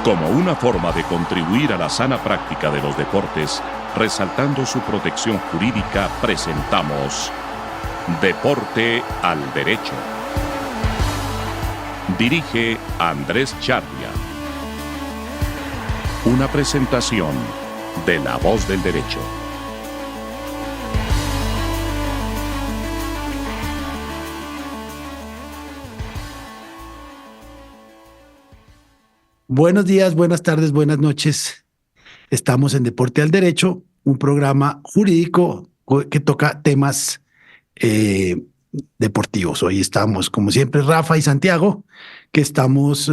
Como una forma de contribuir a la sana práctica de los deportes, resaltando su protección jurídica, presentamos Deporte al Derecho. Dirige Andrés Charlia. Una presentación de La Voz del Derecho. Buenos días, buenas tardes, buenas noches. Estamos en Deporte al Derecho, un programa jurídico que toca temas deportivos. Hoy estamos, como siempre, Rafa y Santiago, que estamos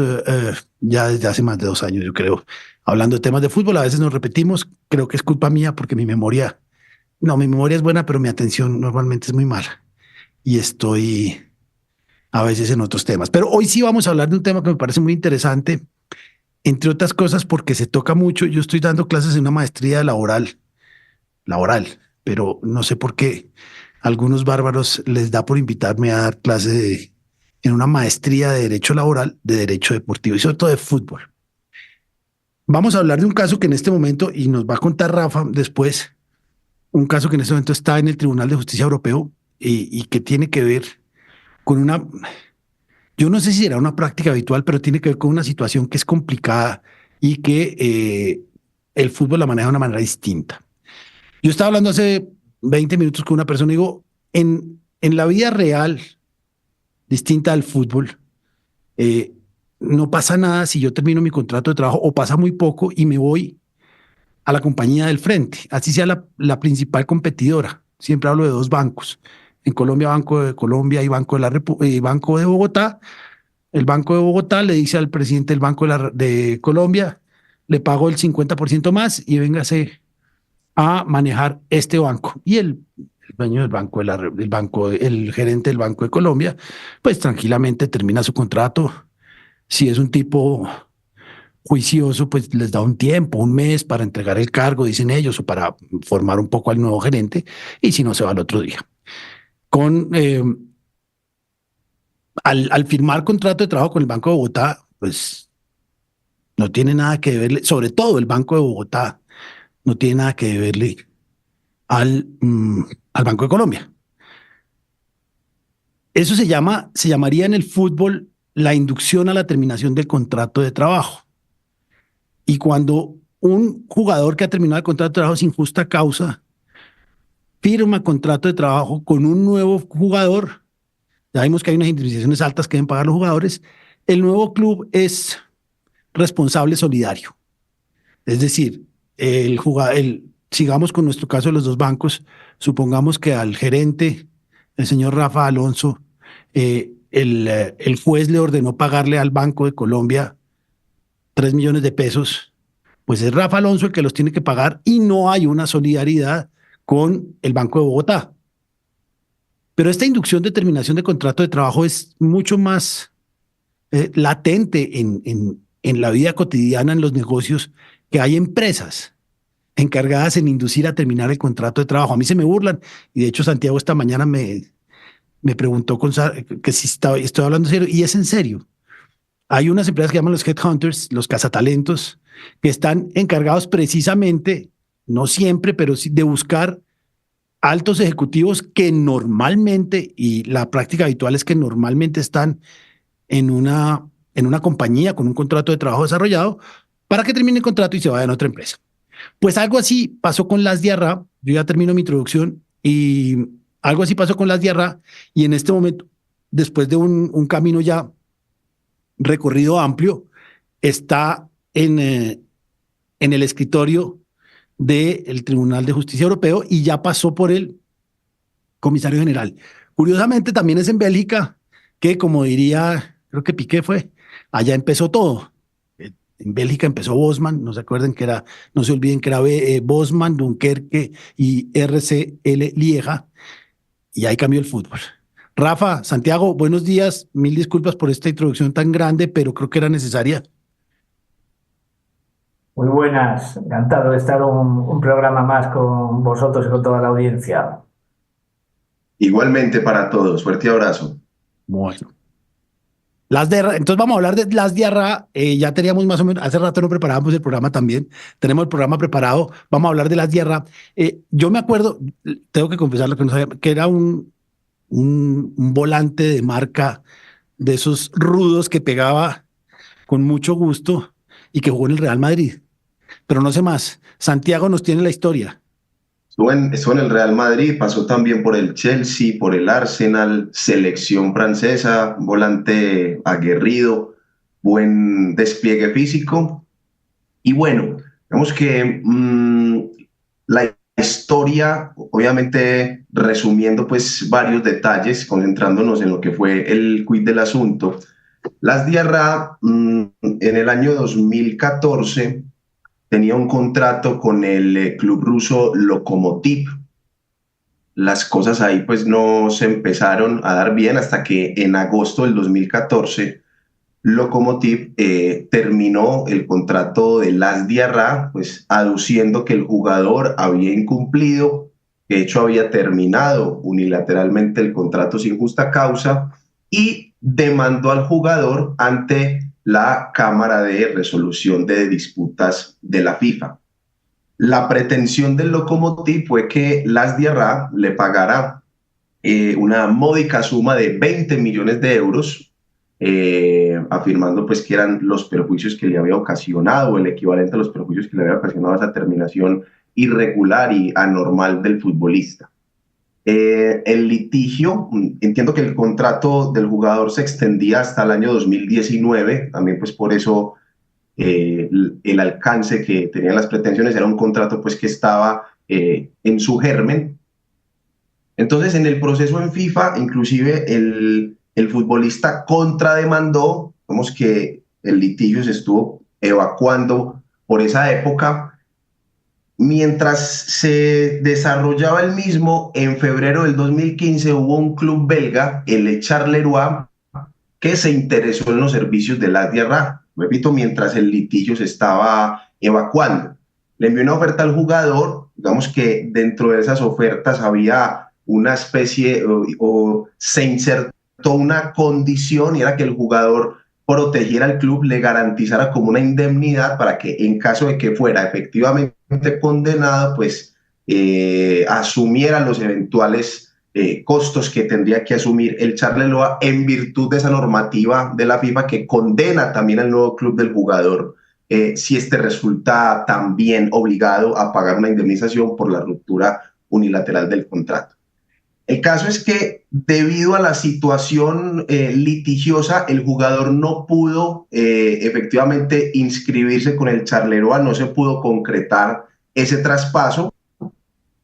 ya desde hace más de 2 años, yo creo, hablando de temas de fútbol. A veces nos repetimos, creo que es culpa mía porque mi memoria es buena, pero mi atención normalmente es muy mala y estoy a veces en otros temas. Pero hoy sí vamos a hablar de un tema que me parece muy interesante, entre otras cosas porque se toca mucho. Yo estoy dando clases en una maestría laboral, pero no sé por qué algunos bárbaros les da por invitarme a dar clases en una maestría de derecho laboral, de derecho deportivo y sobre todo de fútbol. Vamos a hablar de un caso que en este momento, y nos va a contar Rafa después, un caso que en este momento está en el Tribunal de Justicia Europeo y que tiene que ver con una, yo no sé si será una práctica habitual, pero tiene que ver con una situación que es complicada y que el fútbol la maneja de una manera distinta. Yo estaba hablando hace 20 minutos con una persona y digo, en la vida real, distinta al fútbol, no pasa nada si yo termino mi contrato de trabajo o pasa muy poco y me voy a la compañía del frente, así sea la principal competidora. Siempre hablo de 2 bancos. En Colombia, Banco de Colombia y Banco de Bogotá. El Banco de Bogotá le dice al presidente del Banco de Colombia, le pago el 50% más y véngase a manejar este banco. Y el dueño del banco, el gerente del Banco de Colombia, pues tranquilamente termina su contrato. Si es un tipo juicioso, pues les da un tiempo, un mes para entregar el cargo, dicen ellos, o para formar un poco al nuevo gerente, y si no, se va al otro día. Al firmar contrato de trabajo con el Banco de Bogotá, pues no tiene nada que deberle, sobre todo el Banco de Bogotá, no tiene nada que deberle al Banco de Colombia. Eso se llamaría en el fútbol la inducción a la terminación del contrato de trabajo. Y cuando un jugador que ha terminado el contrato de trabajo sin justa causa firma contrato de trabajo con un nuevo jugador, ya vimos que hay unas indemnizaciones altas que deben pagar los jugadores, el nuevo club es responsable solidario. Es decir, sigamos con nuestro caso de los 2 bancos, supongamos que al gerente, el señor Rafa Alonso, el juez le ordenó pagarle al Banco de Colombia 3 millones de pesos, pues es Rafa Alonso el que los tiene que pagar y no hay una solidaridad con el Banco de Bogotá. Pero esta inducción de terminación de contrato de trabajo es mucho más latente en la vida cotidiana, en los negocios, que hay empresas encargadas en inducir a terminar el contrato de trabajo. A mí se me burlan y de hecho Santiago esta mañana me preguntó que si estoy hablando serio, y es en serio. Hay unas empresas que llaman los headhunters, los cazatalentos, que están encargados precisamente, no siempre, pero sí de buscar altos ejecutivos que normalmente, y la práctica habitual es que normalmente están en una compañía con un contrato de trabajo desarrollado para que termine el contrato y se vayan a otra empresa. Pues algo así pasó con Las Diarra. Yo ya termino mi introducción y algo así pasó con Las Diarra y en este momento, después de un camino ya recorrido amplio, está en el escritorio del Tribunal de Justicia Europeo y ya pasó por el comisario general. Curiosamente, también es en Bélgica, que como diría, creo que Piqué fue, allá empezó todo. En Bélgica empezó Bosman, no se olviden que era Bosman, Dunkerque y RCL Lieja, y ahí cambió el fútbol. Rafa, Santiago, buenos días. Mil disculpas por esta introducción tan grande, pero creo que era necesaria. Muy buenas, encantado de estar un programa más con vosotros y con toda la audiencia. Igualmente para todos, fuerte abrazo. Bueno. Entonces vamos a hablar de Las Diarra. Ya teníamos más o menos, hace rato no preparábamos el programa también. Tenemos el programa preparado. Vamos a hablar de Las Diarra. Yo me acuerdo, tengo que confesar lo que no sabía, que era un volante de marca de esos rudos que pegaba con mucho gusto y que jugó en el Real Madrid. Pero no sé más. Santiago nos tiene la historia. Estuvo en el Real Madrid, pasó también por el Chelsea, por el Arsenal, selección francesa, volante aguerrido, buen despliegue físico. Y bueno, vemos que la historia, obviamente resumiendo pues varios detalles, concentrándonos en lo que fue el quid del asunto. Las Diarra en el año 2014 tenía un contrato con el club ruso Lokomotiv. Las cosas ahí pues no se empezaron a dar bien hasta que en agosto del 2014 Lokomotiv terminó el contrato de Las Diarra, pues aduciendo que el jugador había incumplido, que de hecho había terminado unilateralmente el contrato sin justa causa y demandó al jugador ante la Cámara de Resolución de Disputas de la FIFA. La pretensión del Lokomotiv fue que Las Diarra le pagara una módica suma de 20 millones de euros, afirmando pues que eran los perjuicios que le había ocasionado, el equivalente a los perjuicios que le había ocasionado esa terminación irregular y anormal del futbolista. El litigio, entiendo que el contrato del jugador se extendía hasta el año 2019, también pues por eso el alcance que tenían las pretensiones era un contrato pues que estaba en su germen. Entonces en el proceso en FIFA, inclusive el futbolista contrademandó, vemos que el litigio se estuvo evacuando por esa época. Mientras se desarrollaba el mismo, en febrero del 2015 hubo un club belga, el Charleroi, que se interesó en los servicios de Las Diarra. Repito, mientras el litigio se estaba evacuando. Le envió una oferta al jugador, digamos que dentro de esas ofertas había una especie, o se insertó una condición, y era que el jugador protegiera al club, le garantizara como una indemnidad para que en caso de que fuera efectivamente condenado, pues asumiera los eventuales costos que tendría que asumir el Charleroi en virtud de esa normativa de la FIFA que condena también al nuevo club del jugador si este resulta también obligado a pagar una indemnización por la ruptura unilateral del contrato. El caso es que debido a la situación litigiosa, el jugador no pudo efectivamente inscribirse con el Charleroi, no se pudo concretar ese traspaso.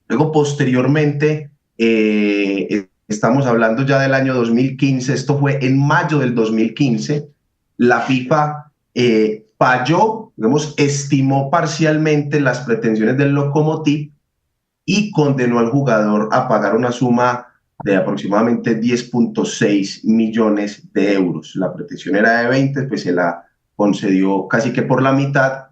Luego, posteriormente, estamos hablando ya del año 2015, esto fue en mayo del 2015, la FIFA falló, digamos, estimó parcialmente las pretensiones del Lokomotiv y condenó al jugador a pagar una suma de aproximadamente 10.6 millones de euros. La pretensión era de 20, pues se la concedió casi que por la mitad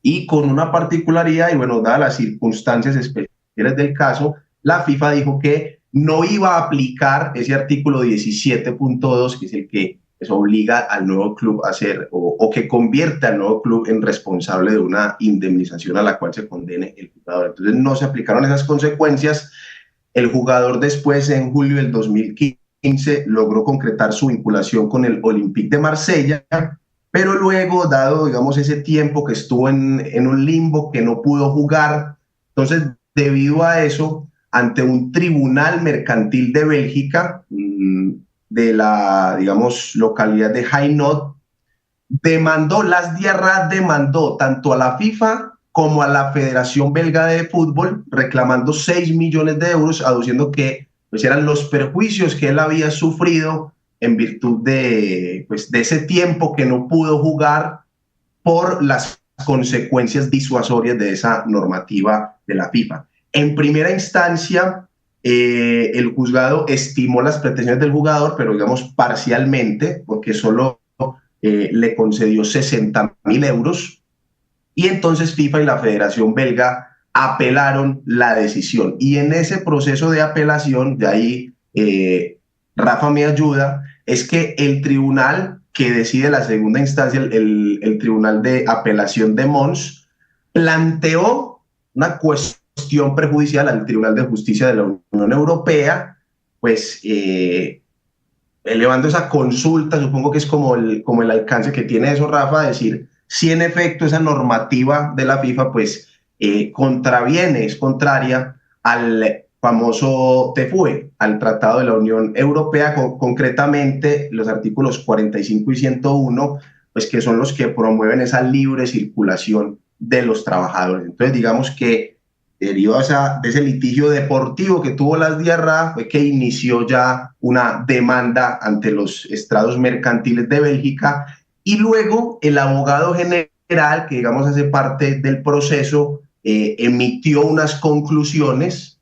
y con una particularidad, y bueno, dadas las circunstancias especiales del caso, la FIFA dijo que no iba a aplicar ese artículo 17.2, que es el que obliga al nuevo club a hacer o que convierte al nuevo club en responsable de una indemnización a la cual se condene el jugador. Entonces no se aplicaron esas consecuencias. El jugador después, en julio del 2015, logró concretar su vinculación con el Olympique de Marsella, pero luego, dado, digamos, ese tiempo que estuvo en un limbo, que no pudo jugar, entonces, debido a eso, ante un tribunal mercantil de Bélgica, de la, digamos, localidad de Hainaut, Las Diarra demandó tanto a la FIFA como a la Federación Belga de Fútbol, reclamando 6 millones de euros, aduciendo que pues, eran los perjuicios que él había sufrido en virtud de, pues, de ese tiempo que no pudo jugar por las consecuencias disuasorias de esa normativa de la FIFA. En primera instancia, el juzgado estimó las pretensiones del jugador, pero digamos parcialmente, porque solo le concedió 60.000 euros, y entonces FIFA y la Federación Belga apelaron la decisión. Y en ese proceso de apelación, de ahí Rafa me ayuda, es que el tribunal que decide la segunda instancia, el Tribunal de Apelación de Mons, planteó una cuestión prejudicial al Tribunal de Justicia de la Unión Europea, pues elevando esa consulta, supongo que es como el alcance que tiene eso, Rafa, decir si en efecto esa normativa de la FIFA pues contraviene, es contraria al famoso TFUE, al Tratado de la Unión Europea, concretamente los artículos 45 y 101, pues que son los que promueven esa libre circulación de los trabajadores. Entonces, digamos que derivado de ese litigio deportivo que tuvo las Diarra, fue que inició ya una demanda ante los estrados mercantiles de Bélgica, y luego el abogado general, que digamos hace parte del proceso, emitió unas conclusiones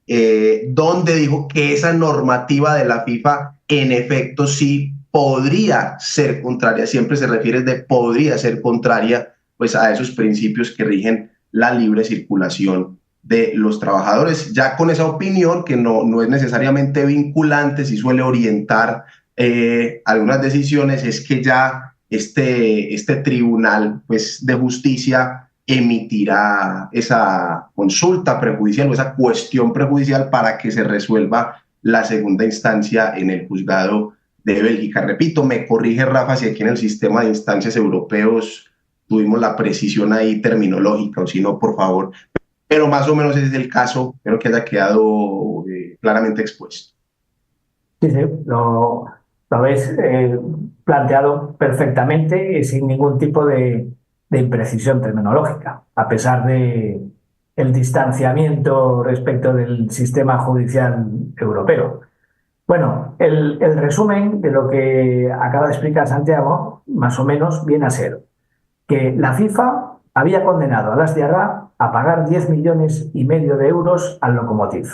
donde dijo que esa normativa de la FIFA en efecto sí podría ser contraria, siempre se refiere de podría ser contraria pues a esos principios que rigen la libre circulación de los trabajadores. Ya con esa opinión, que no es necesariamente vinculante, sí suele orientar algunas decisiones, es que ya este tribunal pues, de justicia emitirá esa consulta prejudicial o esa cuestión prejudicial para que se resuelva la segunda instancia en el juzgado de Bélgica. Repito, me corrige Rafa si aquí en el sistema de instancias europeos tuvimos la precisión ahí terminológica, o si no, por favor. Pero más o menos ese es el caso, espero que haya quedado claramente expuesto. Sí, lo habéis planteado perfectamente y sin ningún tipo de imprecisión terminológica, a pesar de el distanciamiento respecto del sistema judicial europeo. Bueno, el resumen de lo que acaba de explicar Santiago, más o menos, viene a ser que la FIFA había condenado a las Diarra a pagar 10,5 millones de euros al Lokomotiv.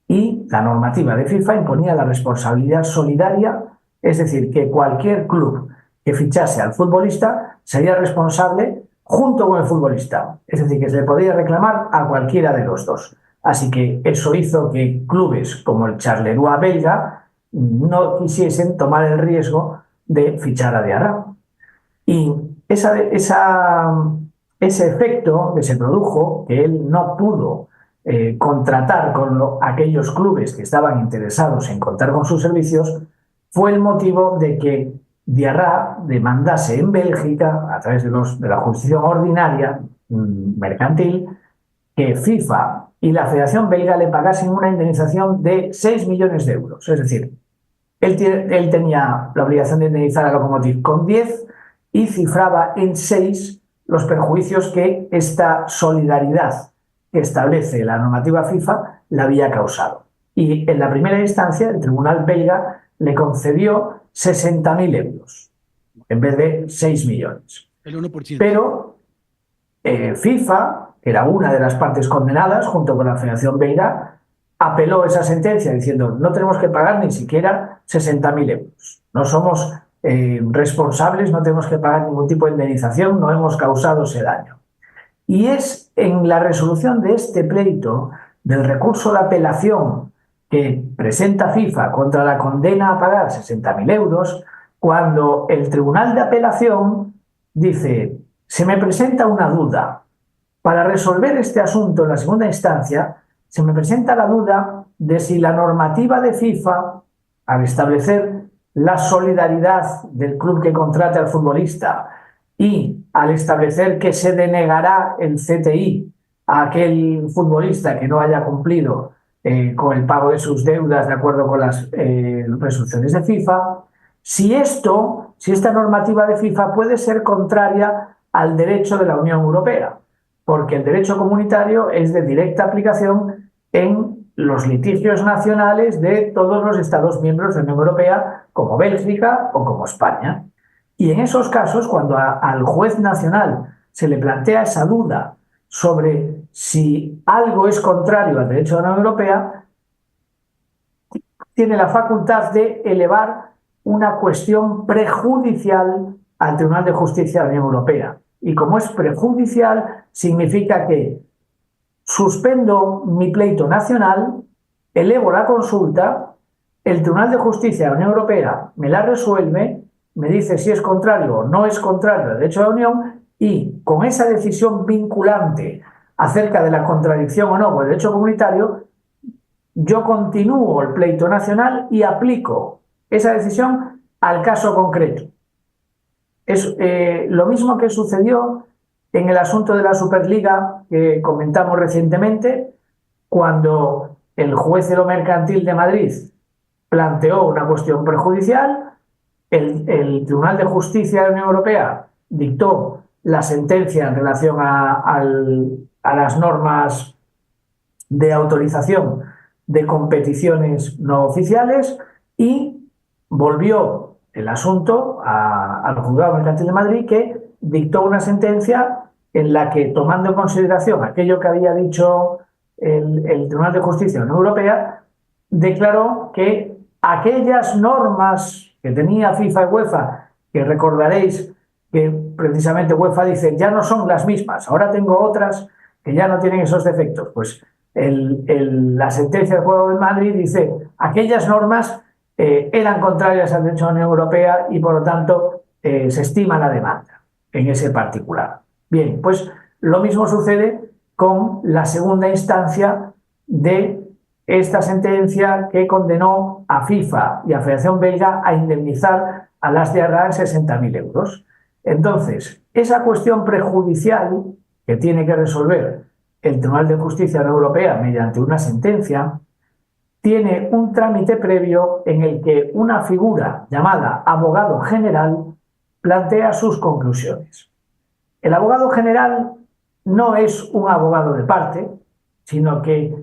Y la normativa de FIFA imponía la responsabilidad solidaria, es decir, que cualquier club que fichase al futbolista sería responsable junto con el futbolista. Es decir, que se le podía reclamar a cualquiera de los dos. Así que eso hizo que clubes como el Charleroi belga no quisiesen tomar el riesgo de fichar a Diarra. Y ese efecto que se produjo, que él no pudo contratar con aquellos clubes que estaban interesados en contar con sus servicios, fue el motivo de que Diarra demandase en Bélgica, a través de la justicia ordinaria mercantil, que FIFA y la Federación Belga le pagasen una indemnización de 6 millones de euros. Es decir, él tenía la obligación de indemnizar a Lokomotiv con 10 y cifraba en 6 los perjuicios que esta solidaridad que establece la normativa FIFA le había causado. Y en la primera instancia, el tribunal belga le concedió 60.000 euros en vez de 6 millones. El 1%. Pero FIFA, que era una de las partes condenadas, junto con la Federación Belga, apeló esa sentencia diciendo no tenemos que pagar ni siquiera 60.000 euros. No somos responsables, no tenemos que pagar ningún tipo de indemnización, no hemos causado ese daño. Y es en la resolución de este pleito, del recurso de apelación que presenta FIFA contra la condena a pagar 60.000 euros, cuando el Tribunal de Apelación dice, se me presenta una duda. Para resolver este asunto en la segunda instancia, se me presenta la duda de si la normativa de FIFA, al establecer la solidaridad del club que contrate al futbolista y al establecer que se denegará el CTI a aquel futbolista que no haya cumplido con el pago de sus deudas de acuerdo con las resoluciones de FIFA, si esta normativa de FIFA puede ser contraria al derecho de la Unión Europea, porque el derecho comunitario es de directa aplicación en los litigios nacionales de todos los Estados miembros de la Unión Europea, como Bélgica o como España. Y en esos casos, cuando al juez nacional se le plantea esa duda sobre si algo es contrario al derecho de la Unión Europea, tiene la facultad de elevar una cuestión prejudicial al Tribunal de Justicia de la Unión Europea. Y como es prejudicial, significa que suspendo mi pleito nacional, elevo la consulta el Tribunal de Justicia de la Unión Europea me la resuelve, me dice si es contrario o no es contrario al derecho de la Unión, y con esa decisión vinculante acerca de la contradicción o no con el derecho comunitario, yo continúo el pleito nacional y aplico esa decisión al caso concreto. Es lo mismo que sucedió en el asunto de la Superliga que comentamos recientemente, cuando el juez de lo mercantil de Madrid planteó una cuestión prejudicial, el Tribunal de Justicia de la Unión Europea dictó la sentencia en relación a las normas de autorización de competiciones no oficiales y volvió el asunto al Juzgado Mercantil de Madrid, que dictó una sentencia en la que, tomando en consideración aquello que había dicho el Tribunal de Justicia de la Unión Europea, declaró que aquellas normas que tenía FIFA y UEFA, que recordaréis que precisamente UEFA dice ya no son las mismas, ahora tengo otras que ya no tienen esos defectos, pues la sentencia del Juzgado de Madrid dice aquellas normas eran contrarias al derecho de la Unión Europea y por lo tanto se estima la demanda en ese particular. Bien, pues lo mismo sucede con la segunda instancia de esta sentencia que condenó a FIFA y a Federación Belga a indemnizar a las de Arran 60.000 euros. Entonces, esa cuestión prejudicial que tiene que resolver el Tribunal de Justicia de la Unión Europea mediante una sentencia tiene un trámite previo en el que una figura llamada abogado general plantea sus conclusiones. El abogado general no es un abogado de parte, sino que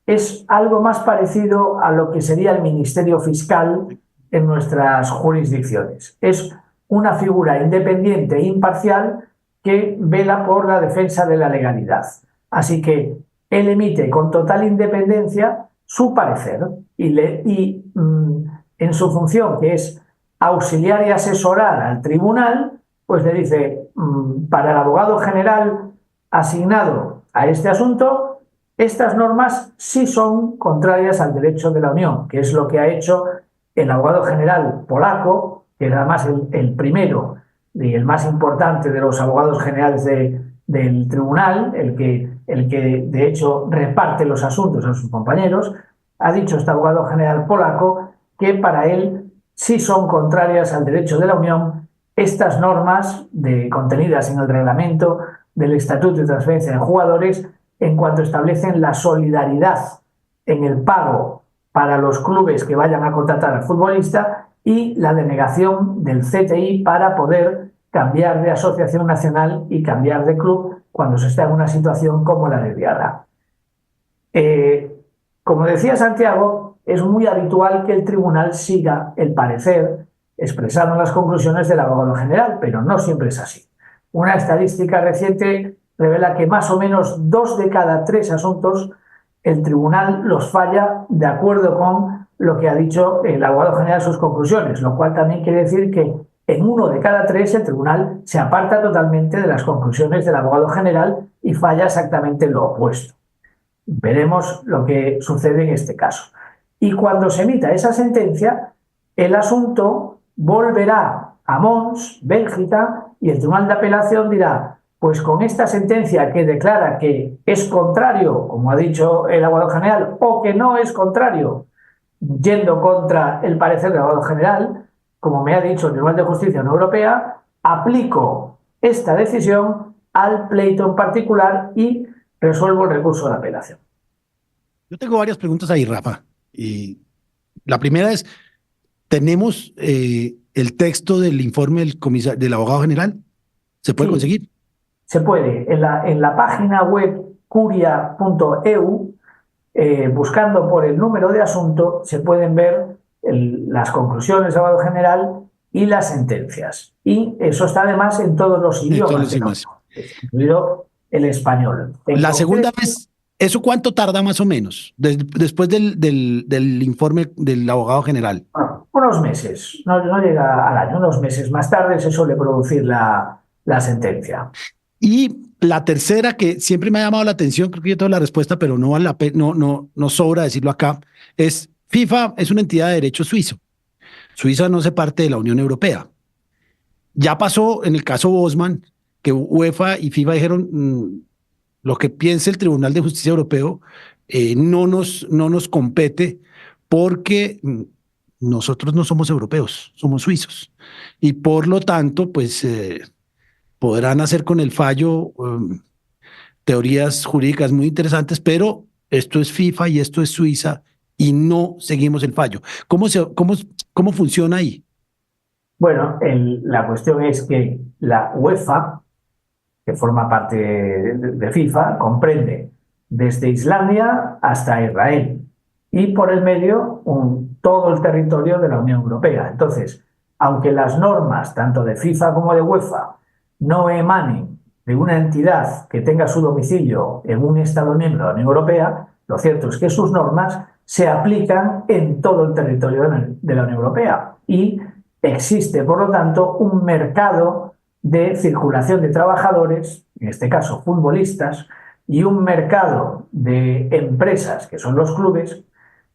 es algo más parecido a lo que sería el Ministerio Fiscal en nuestras jurisdicciones. Es una figura independiente e imparcial que vela por la defensa de la legalidad. Así que él emite con total independencia su parecer y en su función, que es auxiliar y asesorar al tribunal, pues le dice, para el abogado general asignado a este asunto, estas normas sí son contrarias al derecho de la Unión, que es lo que ha hecho el abogado general polaco, que era además el primero y el más importante de los abogados generales del tribunal, el que de hecho reparte los asuntos a sus compañeros. Ha dicho este abogado general polaco que para él sí son contrarias al derecho de la Unión estas normas contenidas en el reglamento del Estatuto de Transferencia de Jugadores en cuanto establecen la solidaridad en el pago para los clubes que vayan a contratar al futbolista y la denegación del CTI para poder cambiar de asociación nacional y cambiar de club cuando se está en una situación como la de Diarra. Como decía Santiago, es muy habitual que el tribunal siga el parecer expresado en las conclusiones del abogado general, pero no siempre es así. Una estadística reciente revela que más o menos 2 de cada 3 asuntos el tribunal los falla de acuerdo con lo que ha dicho el abogado general en sus conclusiones, lo cual también quiere decir que en 1 de cada 3 el tribunal se aparta totalmente de las conclusiones del abogado general y falla exactamente lo opuesto. Veremos lo que sucede en este caso. Y cuando se emita esa sentencia, el asunto volverá a Mons, Bélgica, y el Tribunal de Apelación dirá, pues con esta sentencia que declara que es contrario, como ha dicho el abogado general, o que no es contrario, yendo contra el parecer del abogado general, como me ha dicho el Tribunal de Justicia de la Unión Europea, aplico esta decisión al pleito en particular y resuelvo el recurso de apelación. Yo tengo varias preguntas ahí, Rafa. Y la primera es, ¿tenemos el texto del informe del abogado general? ¿Se puede conseguir? Se puede. En la página web curia.eu, buscando por el número de asunto, se pueden ver las conclusiones del abogado general y las sentencias. Y eso está además en todos los idiomas, incluido el español. La segunda vez, ¿eso cuánto tarda más o menos después del informe del abogado general? Bueno, unos meses, no llega al año, unos meses más tarde se suele producir la sentencia. Y la tercera, que siempre me ha llamado la atención, creo que yo tengo la respuesta, pero no sobra decirlo acá, es FIFA es una entidad de derecho suizo. Suiza no hace parte de la Unión Europea. Ya pasó en el caso Bosman, que UEFA y FIFA dijeron lo que piense el Tribunal de Justicia Europeo no nos compete porque nosotros no somos europeos, somos suizos. Y por lo tanto, pues podrán hacer con el fallo teorías jurídicas muy interesantes, pero esto es FIFA y esto es Suiza y no seguimos el fallo. ¿Cómo funciona ahí? Bueno, la cuestión es que la UEFA, que forma parte de FIFA, comprende desde Islandia hasta Israel y por el medio todo el territorio de la Unión Europea. Entonces, aunque las normas tanto de FIFA como de UEFA no emanen de una entidad que tenga su domicilio en un Estado miembro de la Unión Europea, lo cierto es que sus normas se aplican en todo el territorio de la Unión Europea y existe, por lo tanto, un mercado de circulación de trabajadores, en este caso futbolistas, y un mercado de empresas, que son los clubes,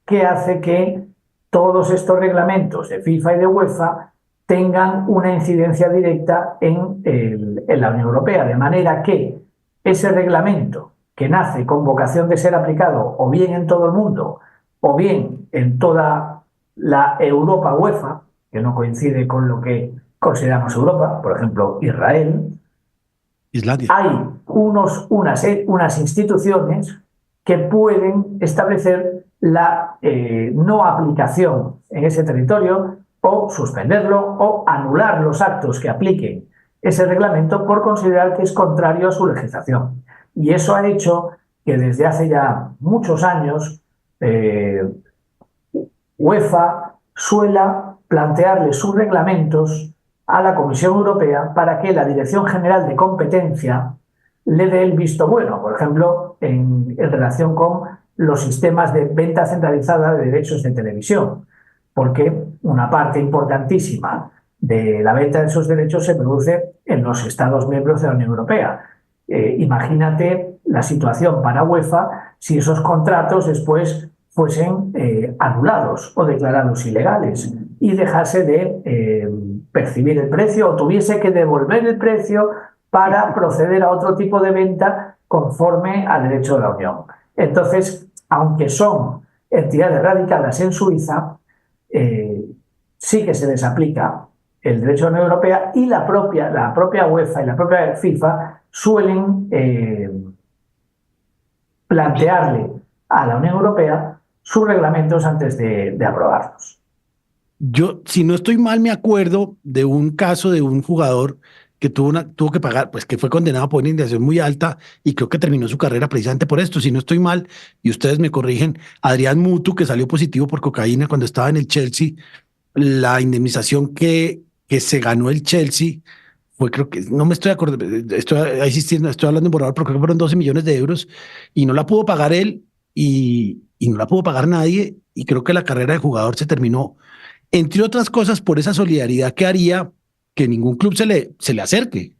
que hace que todos estos reglamentos de FIFA y de UEFA tengan una incidencia directa en la Unión Europea, de manera que ese reglamento que nace con vocación de ser aplicado o bien en todo el mundo o bien en toda la Europa UEFA, que no coincide con lo que consideramos Europa, por ejemplo, Israel, Islandia. hay unas instituciones que pueden establecer la no aplicación en ese territorio o suspenderlo o anular los actos que apliquen ese reglamento por considerar que es contrario a su legislación. Y eso ha hecho que desde hace ya muchos años UEFA suela plantearle sus reglamentos a la Comisión Europea para que la Dirección General de Competencia le dé el visto bueno, por ejemplo, en relación con los sistemas de venta centralizada de derechos de televisión, porque una parte importantísima de la venta de esos derechos se produce en los Estados miembros de la Unión Europea. Imagínate la situación para UEFA si esos contratos después fuesen anulados o declarados ilegales y dejase de percibir el precio o tuviese que devolver el precio para proceder a otro tipo de venta conforme al derecho de la Unión. Entonces, aunque son entidades radicadas en Suiza, sí que se les aplica el derecho de la Unión Europea y la propia UEFA y la propia FIFA suelen plantearle a la Unión Europea sus reglamentos antes de aprobarlos. Yo, si no estoy mal, me acuerdo de un caso de un jugador que tuvo que pagar, pues que fue condenado por una indemnización muy alta y creo que terminó su carrera precisamente por esto. Si no estoy mal, y ustedes me corrigen, Adrián Mutu, que salió positivo por cocaína cuando estaba en el Chelsea, la indemnización que se ganó el Chelsea fue, creo que, no me estoy acordando, estoy hablando en borrador, pero creo que fueron 12 millones de euros y no la pudo pagar él y no la pudo pagar nadie y creo que la carrera de jugador se terminó, entre otras cosas, por esa solidaridad que haría que ningún club se le acerque.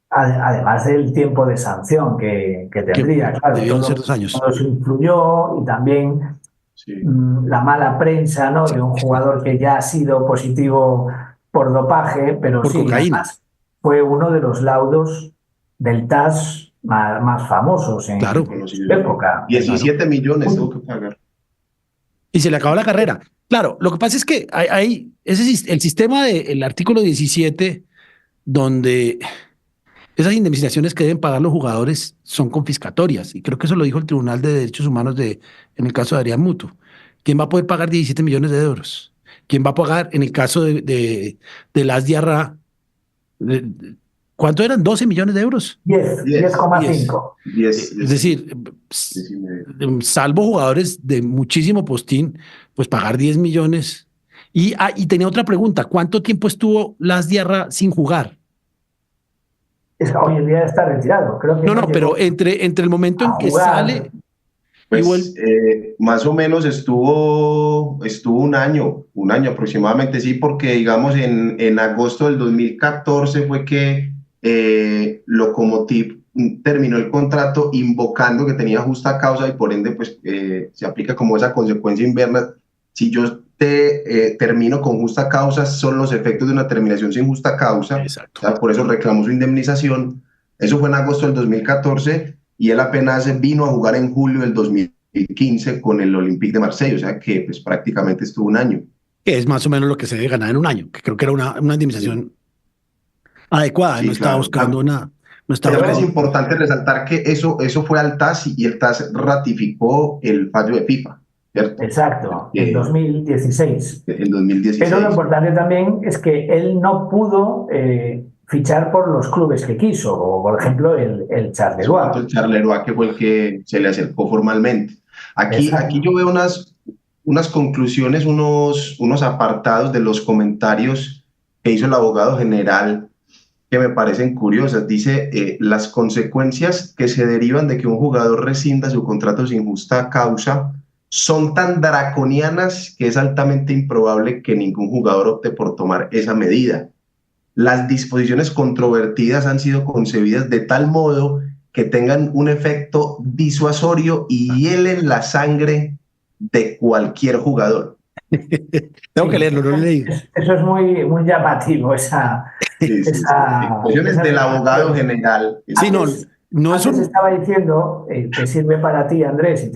Además del tiempo de sanción que tendría, claro, debieron ser 2 años. Todo eso influyó y también la mala prensa, ¿no? De un jugador que ya ha sido positivo por dopaje, pero por cocaína. Además, fue uno de los laudos del TAS más famosos en la época. 17 millones tuvo que pagar. Y se le acabó la carrera. Claro, lo que pasa es que hay el sistema del artículo 17, donde esas indemnizaciones que deben pagar los jugadores son confiscatorias. Y creo que eso lo dijo el Tribunal de Derechos Humanos en el caso de Adrián Mutu. ¿Quién va a poder pagar 17 millones de euros? ¿Quién va a pagar en el caso de Las Diarra? ¿Cuánto eran? ¿12 millones de euros? 10,5. Es decir, salvo jugadores de muchísimo postín, pues pagar 10 millones. Y tenía otra pregunta. ¿Cuánto tiempo estuvo Las Diarra sin jugar? Hoy en día está retirado. Creo que no, pero entre el momento en que sale... Pues más o menos estuvo un año aproximadamente, sí, porque digamos en agosto del 2014 fue que Lokomotiv terminó el contrato invocando que tenía justa causa y por ende pues se aplica como esa consecuencia si yo te termino con justa causa, son los efectos de una terminación sin justa causa. Exacto. O sea, por eso reclamó su indemnización. Eso fue en agosto del 2014 y él apenas vino a jugar en julio del 2015 con el Olympique de Marsella, o sea que pues prácticamente estuvo un año. Que es más o menos lo que se debe ganar en un año, que creo que era una indemnización adecuada, Sí, no estaba claro. buscando una... No estaba Pero es buscando... importante resaltar que eso fue al TAS y el TAS ratificó el fallo de FIFA, ¿cierto? Exacto, en 2016. En 2016. Pero lo importante también es que él no pudo fichar por los clubes que quiso, o por ejemplo el Charleroi. El Charleroi, que fue el que se le acercó formalmente. Aquí yo veo unas conclusiones, unos apartados de los comentarios que hizo el abogado general que me parecen curiosas. Dice, las consecuencias que se derivan de que un jugador rescinda su contrato sin justa causa son tan draconianas que es altamente improbable que ningún jugador opte por tomar esa medida. Las disposiciones controvertidas han sido concebidas de tal modo que tengan un efecto disuasorio y hielen la sangre de cualquier jugador. Tengo que leerlo, no lo he leído. Eso es muy, muy llamativo, esa expresiones del abogado general. Sí, no es un... estaba diciendo, te sirve para ti, Andrés,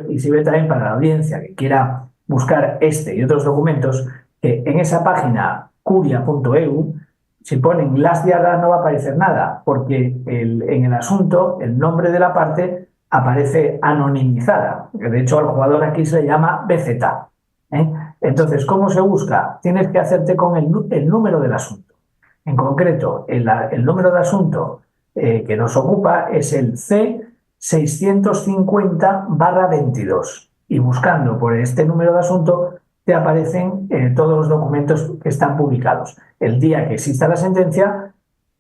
y sirve también para la audiencia que quiera buscar este y otros documentos, que en esa página curia.eu, si ponen Las Diarra no va a aparecer nada, porque en el asunto el nombre de la parte aparece anonimizada. De hecho, al jugador aquí se le llama BZ. Entonces, ¿cómo se busca? Tienes que hacerte con el número del asunto. En concreto, el número de asunto que nos ocupa es el C650/22. Y buscando por este número de asunto te aparecen todos los documentos que están publicados. El día que exista la sentencia,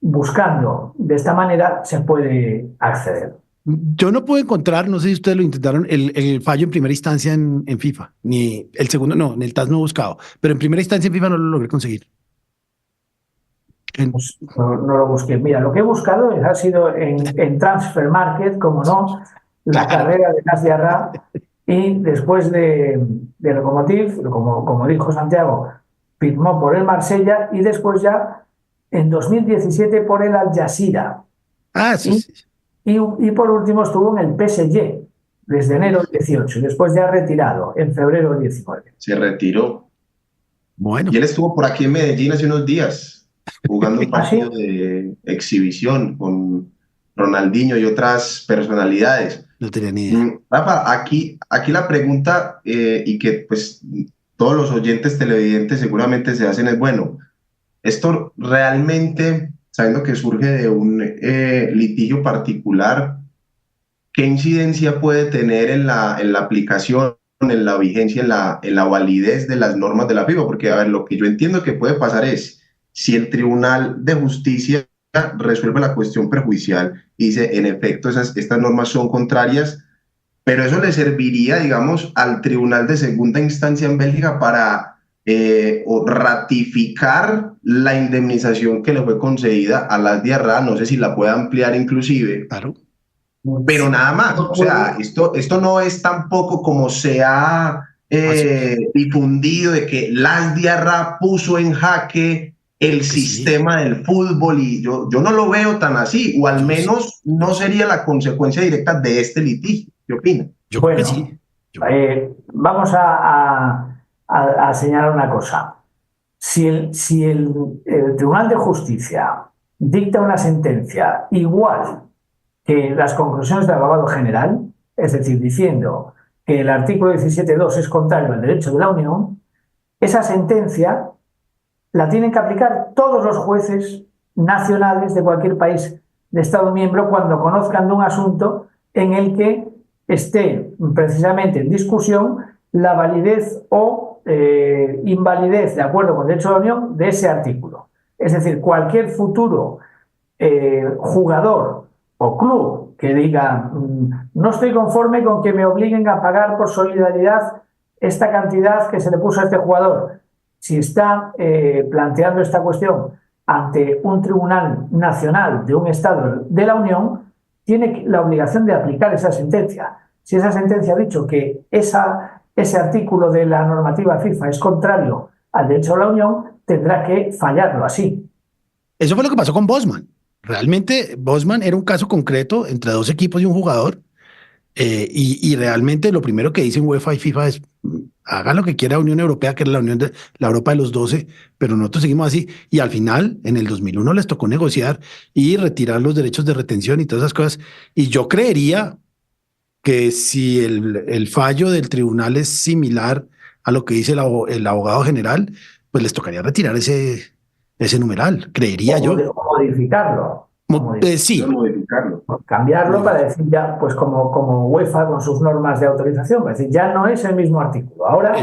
buscando de esta manera se puede acceder. Yo no puedo encontrar, no sé si ustedes lo intentaron, el fallo en primera instancia en FIFA, ni el segundo, no, en el TAS no he buscado, pero en primera instancia en FIFA no lo logré conseguir. Pues no lo busqué. Mira, lo que he buscado ha sido en Transfer Market, como no, la carrera de Las Diarra, y después de Lokomotiv, como dijo Santiago, firmó por el Marsella y después ya en 2017 por el Al Jazeera. Sí. Y por último estuvo en el PSG desde enero 18 y después ya retirado en febrero 19. Se retiró. Bueno. Y él estuvo por aquí en Medellín hace unos días jugando un partido de exhibición con Ronaldinho y otras personalidades. No tenía ni idea. Rafa, aquí la pregunta y que pues todos los oyentes televidentes seguramente se hacen es, bueno, esto realmente, sabiendo que surge de un litigio particular, ¿qué incidencia puede tener en la aplicación, en la vigencia, en la validez de las normas de la FIFA? Porque, a ver, lo que yo entiendo que puede pasar es, si el Tribunal de Justicia resuelve la cuestión perjudicial y dice, en efecto, estas normas son contrarias, pero eso le serviría, digamos, al Tribunal de Segunda Instancia en Bélgica para ratificar la indemnización que le fue concedida a Las Diarra, no sé si la puede ampliar inclusive, claro, pero nada más. O sea, esto no es tampoco como se ha difundido de que Las Diarra puso en jaque el sistema del fútbol, y yo no lo veo tan así, o al menos no sería la consecuencia directa de este litigio. ¿Qué opinan? Yo creo que sí. Vamos a señalar una cosa. Si el Tribunal de Justicia dicta una sentencia igual que las conclusiones del abogado general, es decir, diciendo que el artículo 17.2 es contrario al derecho de la Unión, esa sentencia la tienen que aplicar todos los jueces nacionales de cualquier país de Estado miembro cuando conozcan de un asunto en el que esté precisamente en discusión la validez o invalidez, de acuerdo con el derecho de la Unión, de ese artículo. Es decir, cualquier futuro jugador o club que diga no estoy conforme con que me obliguen a pagar por solidaridad esta cantidad que se le puso a este jugador, si está planteando esta cuestión ante un tribunal nacional de un Estado de la Unión, tiene la obligación de aplicar esa sentencia. Si esa sentencia ha dicho que esa ese artículo de la normativa FIFA es contrario al derecho de la Unión, tendrá que fallarlo así. Eso fue lo que pasó con Bosman. Realmente Bosman era un caso concreto entre dos equipos y un jugador. Y realmente lo primero que dicen UEFA y FIFA es hagan lo que quiera Unión Europea, que es la Europa de los 12, pero nosotros seguimos así. Y al final, en el 2001 les tocó negociar y retirar los derechos de retención y todas esas cosas. Y yo creería que si el fallo del tribunal es similar a lo que dice el abogado general, pues les tocaría retirar ese numeral, creería yo. O modificarlo. Sí. Modificarlo. Cambiarlo para decir ya, pues como UEFA con sus normas de autorización, es decir, ya no es el mismo artículo. Ahora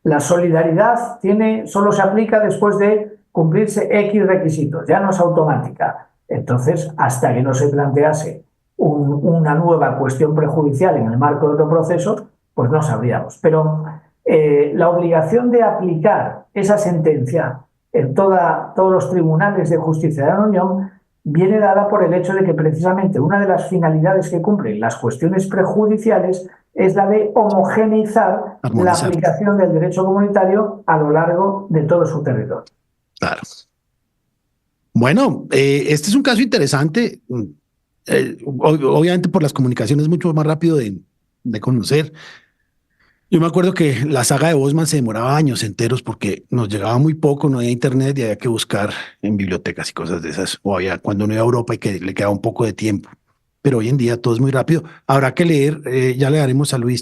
la solidaridad solo se aplica después de cumplirse X requisitos, ya no es automática. Entonces, hasta que no se plantease una nueva cuestión prejudicial en el marco de otro proceso, pues no sabríamos. Pero la obligación de aplicar esa sentencia en todos los tribunales de justicia de la Unión viene dada por el hecho de que precisamente una de las finalidades que cumplen las cuestiones prejudiciales es la de homogeneizar la aplicación del derecho comunitario a lo largo de todo su territorio. Claro. Bueno, este es un caso interesante. Obviamente por las comunicaciones mucho más rápido de conocer. Yo me acuerdo que la saga de Bosman se demoraba años enteros porque nos llegaba muy poco, no había internet y había que buscar en bibliotecas y cosas de esas. O cuando no iba a Europa y que le quedaba un poco de tiempo. Pero hoy en día todo es muy rápido. Habrá que leer, ya le daremos a Luis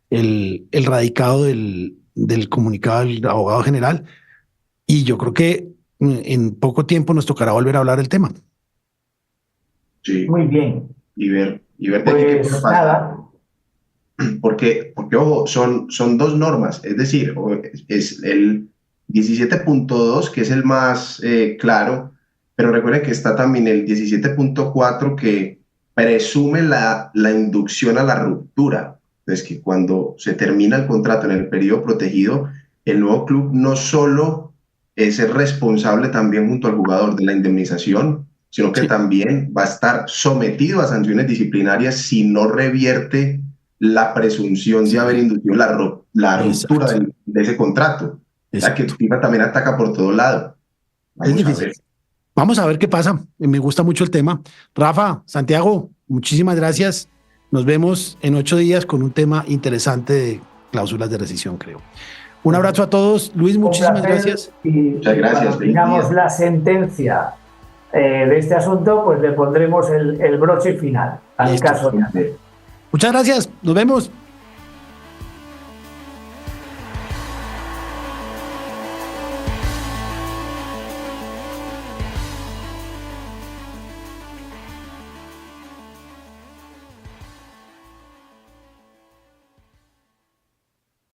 el radicado del comunicado del abogado general. Y yo creo que en poco tiempo nos tocará volver a hablar del tema. Sí. Muy bien. Y ver de pues qué pasa. Nada. Porque ojo, son dos normas, es decir, es el 17.2 que es el más claro, pero recuerden que está también el 17.4 que presume la inducción a la ruptura. Es que cuando se termina el contrato en el periodo protegido, el nuevo club no solo es el responsable también junto al jugador de la indemnización, sino que también va a estar sometido a sanciones disciplinarias si no revierte la presunción de haber inducido la ruptura de ese contrato. O sea, que FIFA también ataca por todo lado. Vamos a ver qué pasa. Me gusta mucho el tema. Rafa, Santiago, muchísimas gracias. Nos vemos en 8 días con un tema interesante de cláusulas de rescisión, creo. Un abrazo a todos. Luis, muchísimas gracias. Muchas gracias. Cuando tengamos la sentencia de este asunto, pues le pondremos el broche final al caso. Muchas gracias. Nos vemos.